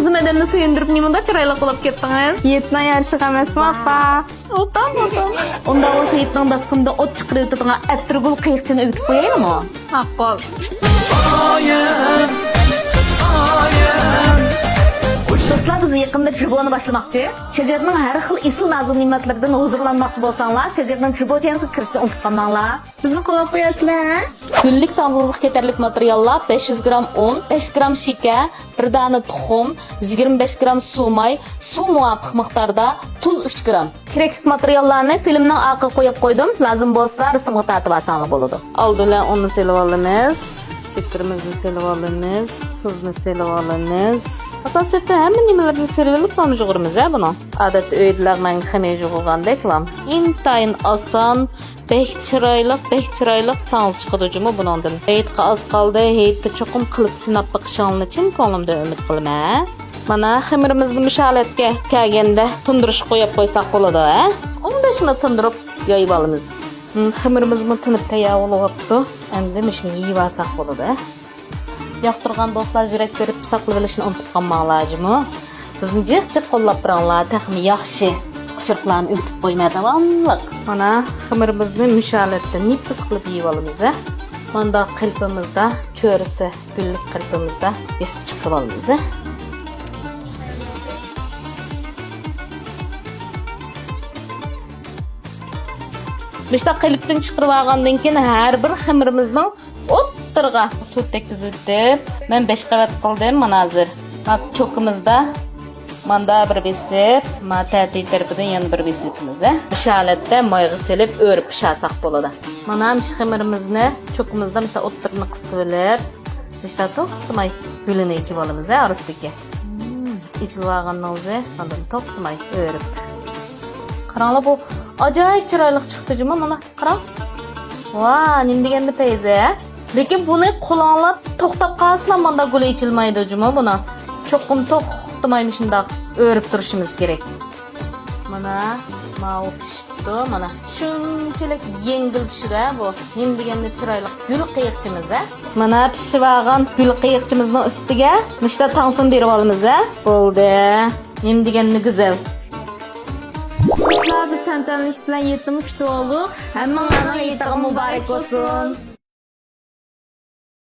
xizmatini suyundirib nimada chiroyli qilib ketdingiz? Yetna yarışık emasmi apa? Otam. Unda olsa yetning dasqimda o't chiqarib turgan atirgul qiyiqchini o'tib qo'yaymi? Haqqol. Dostlar, biz yaqinda tribuna başlamoqchi. Shajarning har xil esil nazil ne'matlaridan huzurlanmoqchi bo'lsanglar, shajarning tribunasiga kirishni unutib qolmanglar. Bizni qo'yib qo'yasizlar. Günlük sağlığınızga keterlik materiallar 500 gram un, 5 gram şeker, 1 dana tuxum, 25 gram suv muvafiq miqdorda, tuz 3 gram. Kerakli materiallarni filmning orqaga qo'yib qo'ydim. Lazım bo'lsa rasmga tartib olsangiz bo'ladi. Oldindan unni selib olamiz, shekarimizni selib olamiz, tuzni selib olamiz. Asosiyatda hamma nimalarni selib olib tomjug'urimiz buni. Odatda uydalar menga xamir jug'ilgandek lam. Intayin oson. Bek chiroyli sanız chiqadi juma bundan. Heytga az qoldi, heytda cho'qim qilib sinab biqishingni chin ko'nglimda umid qilaman. Mana xamirimizni mushalatga kelganda tundirish qo'yib qo'ysak bo'ladi, 15 minut tundirib yoyib olamiz. Xamirimizmi tinib tayyor bo'lyapti. Endi mishni yeyib olsak bo'ladi. Yoqtirgan do'stlar yurak berib saqlab olishni unutib qolmanglar-jimi. Bizni jiq-jiq qo'llab turanglar, taxmi yaxshi. Sırtlarını ütüp koymaya davamlık. Mana xamirimizni mushalatda nipis qilib yeyib olamiz. Manda qilpimizda, cho'risi, gullik qilpimizda esib chiqarib olamiz. Bishta qilpdan chiqarib olgandan keyin har bir xamirimizning o'ttirga suv tekizib o'tib, men 5 qavat qildim mana hozir. Bak cho'kimizda manda bir besip, tati tarafından yana bir besipimiz. Mushalatda moyga selib o'rib pishirsak bo'ladi. Mana shu xamirimizni cho'kimizda işte o'ttirni qisib olib, işte to'xtamay gulini ichib olamiz orasidagi. İchilib olgandan so'ng bundan to'xtamay o'rib. Qaranglar, bu ajoyib chiroyli chiqdi juma mana qarang. Va, nima deganda payza. Lekin buni qo'linglar to'xtab qolsa manda guli ichilmaydi juma buni. Cho'qim to'xtamaymi shundoq o'rib turishimiz kerak. Mana mau pishibdi, mana shunchalik yengil pishira bu. Nima deganda chiroyli gul qiyiqchimiz. Mana pishib olgan gul qiyiqchimizning ustiga mishda tanfun berib olamiz. Bo'ldi. Nima deganda go'zal. Biz tantanlik bilan yetim kutib oldik. Hammalarning yetigi muborak bo'lsin.